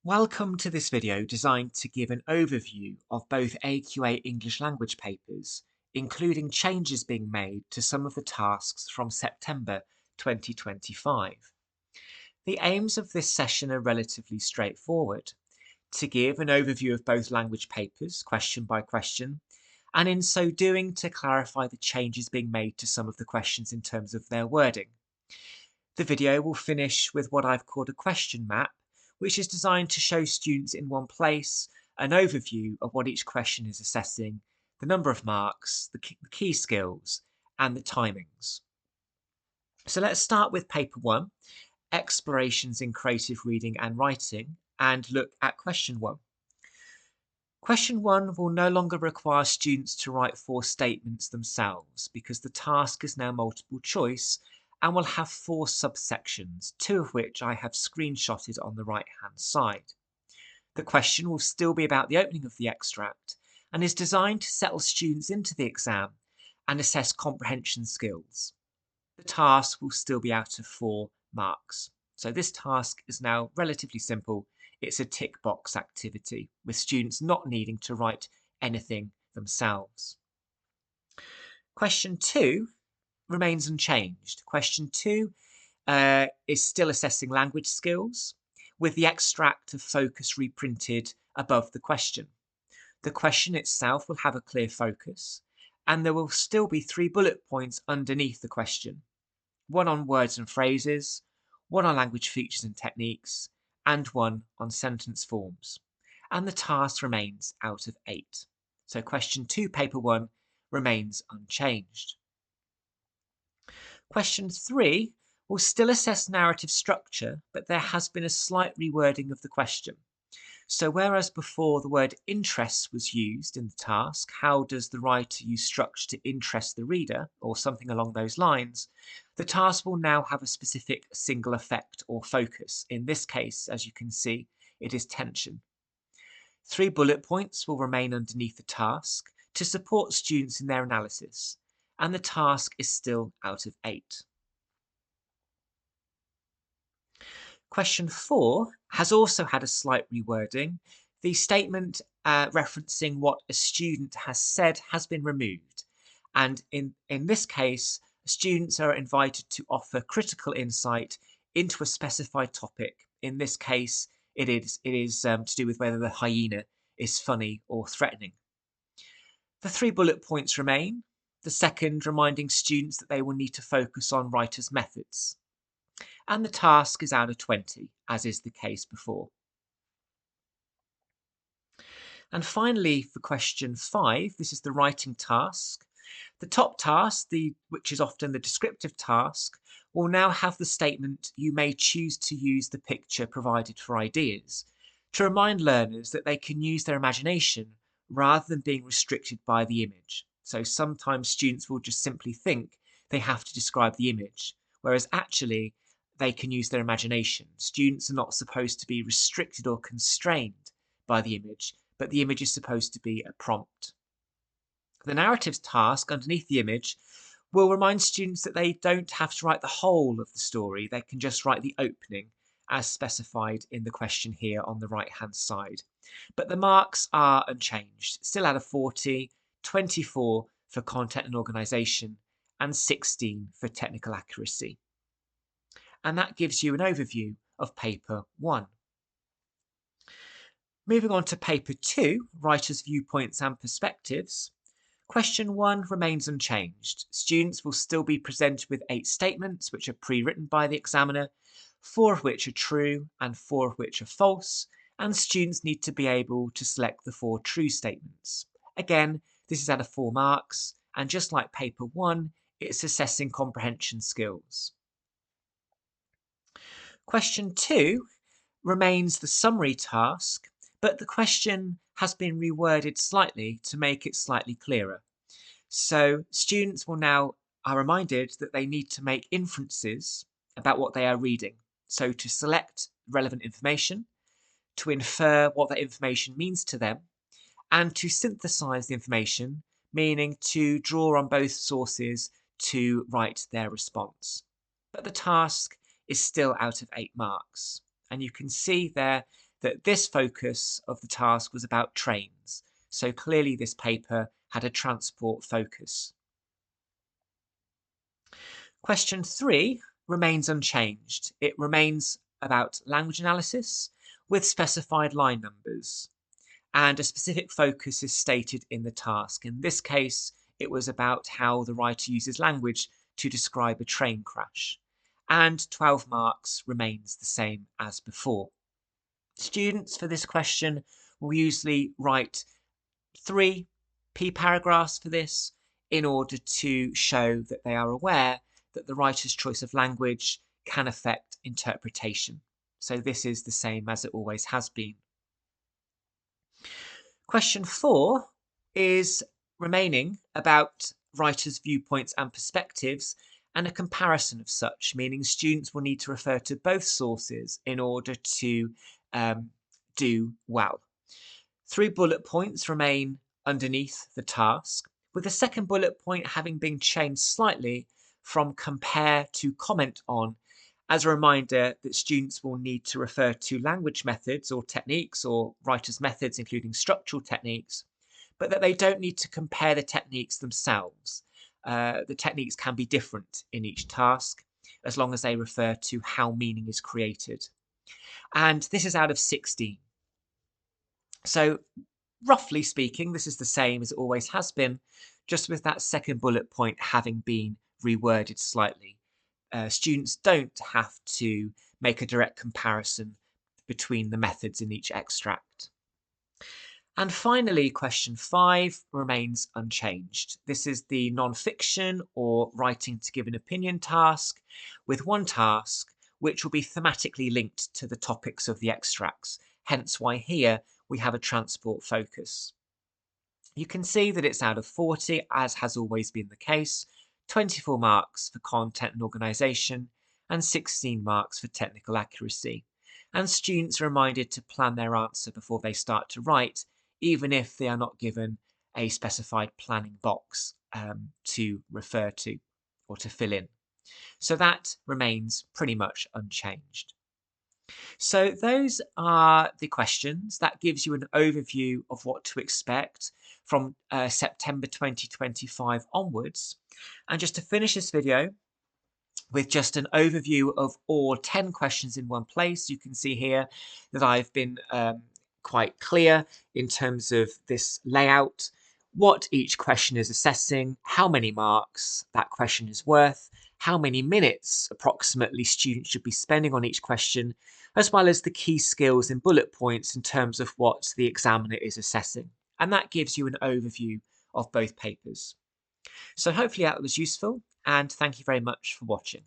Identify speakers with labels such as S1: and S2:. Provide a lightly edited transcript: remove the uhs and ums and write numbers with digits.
S1: Welcome to this video designed to give an overview of both AQA English language papers, including changes being made to some of the tasks from September 2025. The aims of this session are relatively straightforward: to give an overview of both language papers, question by question, and in so doing to clarify the changes being made to some of the questions in terms of their wording. The video will finish with what I've called a question map, which is designed to show students in one place an overview of what each question is assessing, the number of marks, the key skills, and the timings. So let's start with paper 1, Explorations in Creative Reading and Writing, and look at question 1. Question 1 will no longer require students to write 4 statements themselves because the task is now multiple choice and will have 4 subsections, 2 of which I have screenshotted on the right-hand side. The question will still be about the opening of the extract and is designed to settle students into the exam and assess comprehension skills. The task will still be out of 4 marks. So this task is now relatively simple. It's a tick box activity with students not needing to write anything themselves. Question 2 remains unchanged. Question 2 is still assessing language skills, with the extract of focus reprinted above the question. The question itself will have a clear focus, and there will still be 3 bullet points underneath the question: 1 on words and phrases, 1 on language features and techniques, and 1 on sentence forms. And the task remains out of 8. So question 2, paper 1, remains unchanged. Question 3 will still assess narrative structure, but there has been a slight rewording of the question. So whereas before the word interest was used in the task, how does the writer use structure to interest the reader, or something along those lines, the task will now have a specific single effect or focus. In this case, as you can see, it is tension. 3 bullet points will remain underneath the task to support students in their analysis, and the task is still out of 8. Question 4 has also had a slight rewording. The statement referencing what a student has said has been removed, and in this case, students are invited to offer critical insight into a specified topic. In this case, it is to do with whether the hyena is funny or threatening. The 3 bullet points remain. The second reminding students that they will need to focus on writers' methods. And the task is out of 20, as is the case before. And finally, for question 5, this is the writing task. The top task, which is often the descriptive task, will now have the statement, "You may choose to use the picture provided for ideas," to remind learners that they can use their imagination rather than being restricted by the image. So sometimes students will just simply think they have to describe the image, whereas actually they can use their imagination. Students are not supposed to be restricted or constrained by the image, but the image is supposed to be a prompt. The narratives task underneath the image will remind students that they don't have to write the whole of the story, they can just write the opening as specified in the question here on the right hand side. But the marks are unchanged, still out of 40, 24 for content and organisation, and 16 for technical accuracy. And that gives you an overview of paper 1. Moving on to paper 2, writers' viewpoints and perspectives. Question 1 remains unchanged. Students will still be presented with 8 statements which are pre-written by the examiner, 4 of which are true and 4 of which are false, and students need to be able to select the 4 true statements. Again, this is out of 4 marks, and just like paper 1, it's assessing comprehension skills. Question 2 remains the summary task, but the question has been reworded slightly to make it slightly clearer. So students are reminded that they need to make inferences about what they are reading. So to select relevant information, to infer what that information means to them, and to synthesize the information, meaning to draw on both sources to write their response. But the task is still out of 8 marks. And you can see there that this focus of the task was about trains. So clearly this paper had a transport focus. Question 3 remains unchanged. It remains about language analysis with specified line numbers, and a specific focus is stated in the task. In this case, it was about how the writer uses language to describe a train crash, and 12 marks remains the same as before. Students for this question will usually write 3 P paragraphs for this in order to show that they are aware that the writer's choice of language can affect interpretation. So this is the same as it always has been. Question 4 is remaining about writers' viewpoints and perspectives and a comparison of such, meaning students will need to refer to both sources in order to do well. 3 bullet points remain underneath the task, with the second bullet point having been changed slightly from compare to comment on, as a reminder that students will need to refer to language methods or techniques or writers' methods, including structural techniques, but that they don't need to compare the techniques themselves. The techniques can be different in each task, as long as they refer to how meaning is created. And this is out of 16. So roughly speaking, this is the same as it always has been, just with that second bullet point having been reworded slightly. Students don't have to make a direct comparison between the methods in each extract. And finally, question 5 remains unchanged. This is the non-fiction or writing to give an opinion task, with one task which will be thematically linked to the topics of the extracts, hence why here we have a transport focus. You can see that it's out of 40, as has always been the case, 24 marks for content and organisation, and 16 marks for technical accuracy. And students are reminded to plan their answer before they start to write, even if they are not given a specified planning box to refer to or to fill in. So that remains pretty much unchanged. So those are the questions. That gives you an overview of what to expect from September 2025 onwards. And just to finish this video with just an overview of all 10 questions in one place, you can see here that I've been quite clear in terms of this layout, what each question is assessing, how many marks that question is worth, how many minutes approximately students should be spending on each question, as well as the key skills in bullet points in terms of what the examiner is assessing. And that gives you an overview of both papers. So hopefully that was useful, and thank you very much for watching.